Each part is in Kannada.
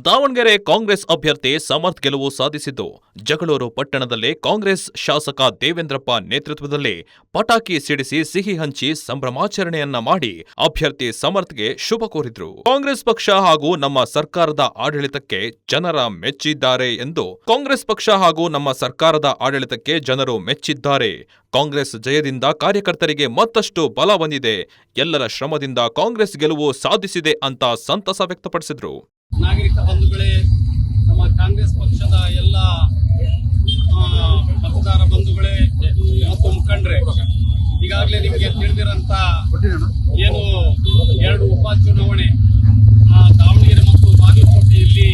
ದಾವಣಗೆರೆ ಕಾಂಗ್ರೆಸ್ ಅಭ್ಯರ್ಥಿ ಸಮರ್ಥ್ ಗೆಲುವು ಸಾಧಿಸಿದ್ದು, ಜಗಳೂರು ಪಟ್ಟಣದಲ್ಲಿ ಕಾಂಗ್ರೆಸ್ ಶಾಸಕ ದೇವೇಂದ್ರಪ್ಪ ನೇತೃತ್ವದಲ್ಲಿ ಪಟಾಕಿ ಸಿಡಿಸಿ ಸಿಹಿ ಹಂಚಿ ಸಂಭ್ರಮಾಚರಣೆಯನ್ನ ಮಾಡಿ ಅಭ್ಯರ್ಥಿ ಸಮರ್ಥ್ಗೆ ಶುಭ ಕೋರಿದ್ರು. ಕಾಂಗ್ರೆಸ್ ಪಕ್ಷ ಹಾಗೂ ನಮ್ಮ ಸರ್ಕಾರದ ಆಡಳಿತಕ್ಕೆ ಜನರ ಮೆಚ್ಚಿದ್ದಾರೆ ಎಂದು ಜನರು ಮೆಚ್ಚಿದ್ದಾರೆ. ಕಾಂಗ್ರೆಸ್ ಜಯದಿಂದ ಕಾರ್ಯಕರ್ತರಿಗೆ ಮತ್ತಷ್ಟು ಬಲ ಬಂದಿದೆ. ಎಲ್ಲರ ಶ್ರಮದಿಂದ ಕಾಂಗ್ರೆಸ್ ಗೆಲುವು ಸಾಧಿಸಿದೆ ಅಂತ ಸಂತಸ ವ್ಯಕ್ತಪಡಿಸಿದ್ರು. ನಾಗರಿಕ ಬಂಧುಗಳೇ, ನಮ್ಮ ಕಾಂಗ್ರೆಸ್ ಪಕ್ಷದ ಎಲ್ಲ ಮತದಾರ ಬಂಧುಗಳೇ ಮತ್ತು ಮುಖಂಡರೇ, ಈಗಾಗಲೇ ನಿಮಗೆ ತಿಳಿದಿರಂತ ಏನು 2 ಉಪಚುನಾವಣೆ ದಾವಣಗೆರೆ ಮತ್ತು ಬಾಗಲಕೋಟೆಯಲ್ಲಿ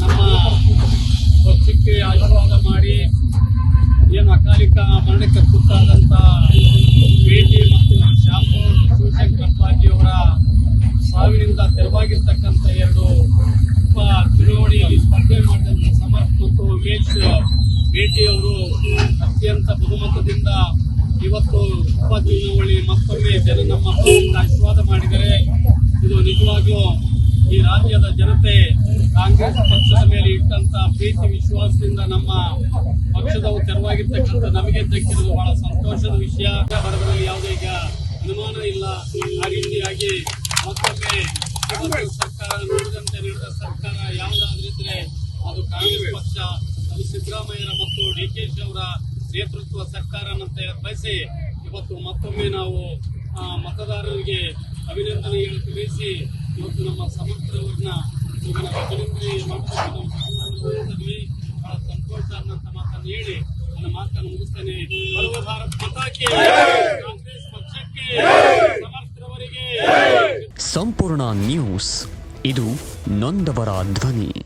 ನಮ್ಮ ಪಕ್ಷಕ್ಕೆ ಆಶೀರ್ವಾದ ಮಾಡಿ ಏನು ಅಕಾಲಿಕ ಮರಣಕ್ಕೆ ತುತ್ತಾದಂತ ಭೇಟಿ ಮತ್ತು ಶಾಂಪೂರ್ ಶಿವಶಂಕರ್ ಪಾಟೀಲ್ ಅವರ ಸಾವಿನಿಂದ ತೆರವಾಗಿರ್ತಕ್ಕಂಥ 2 ಉಪ ಚುನಾವಣೆಯಲ್ಲಿ ಸ್ಪರ್ಧೆ ಮಾಡಿದಂಥ ಸಮರ್ಥ್ ಮತ್ತು ಉಮೇಶ್ ಭೇಟಿ ಅವರು ಅತ್ಯಂತ ಬಹುಮತದಿಂದ ಇವತ್ತು ಉಪ ಚುನಾವಣೆ ಮತ್ತೊಮ್ಮೆ ಜನ ನಮ್ಮ ಪಕ್ಷದಿಂದ ಆಶೀರ್ವಾದ ಮಾಡಿದರೆ ಇದು ನಿಜವಾಗ್ಲೂ ಈ ರಾಜ್ಯದ ಜನತೆ ಕಾಂಗ್ರೆಸ್ ಪಕ್ಷದ ಮೇಲೆ ಇಟ್ಟಂತ ಪ್ರೀತಿ ವಿಶ್ವಾಸದಿಂದ ನಮ್ಮ ಪಕ್ಷದವು ತೆರವಾಗಿರ್ತಕ್ಕಂಥ ನಮಗೆ ದಕ್ಕಿರೋದು ಬಹಳ ಸಂತೋಷದ ವಿಷಯ. ಬರದಲ್ಲಿ ಯಾವುದೇ ಈಗ ಅನುಮಾನ ಇಲ್ಲ. ಆ ರೀತಿಯಾಗಿ ಮತ್ತೊಮ್ಮೆ ಸರ್ಕಾರ ನುಡಿದಂತೆ ನಡೆದ ಸರ್ಕಾರ ಯಾವುದಾದ್ರಿದ್ರೆ ಅದು ಕಾಂಗ್ರೆಸ್ ಪಕ್ಷ, ಅದು ಸಿದ್ದರಾಮಯ್ಯರ ಮತ್ತು ಡಿಕೆಶಿ ಅವರ ನೇತೃತ್ವ ಸರ್ಕಾರ ಅಂತ ಬಯಸಿ ಇವತ್ತು ಮತ್ತೊಮ್ಮೆ ನಾವು ಮತದಾರರಿಗೆ ಅಭಿನಂದನೆ ತಿಳಿಸಿ ಇವತ್ತು ನಮ್ಮ ಸಮರ್ಥರವ್ರನ್ನ ಅಭಿನಂದನೆ ಮಾಡ್ತೀವಿ. ಬಹಳ ಸಂತೋಷ ಅನ್ನಂತ ಮಾತನ್ನು ಹೇಳಿ ನನ್ನ ಮಾತನ್ನು ಮುಗಿಸ್ತೇನೆ. ಸರ್ವ ಭಾರತ್ ಮಾತಾಕ್ಕೆ, ಕಾಂಗ್ರೆಸ್ ಪಕ್ಷಕ್ಕೆ, ಸಮರ್ಥರವರಿಗೆ. ಸಂಪೂರ್ಣ ನ್ಯೂಸ್, ಇದು ನೊಂದವರ ಧ್ವನಿ.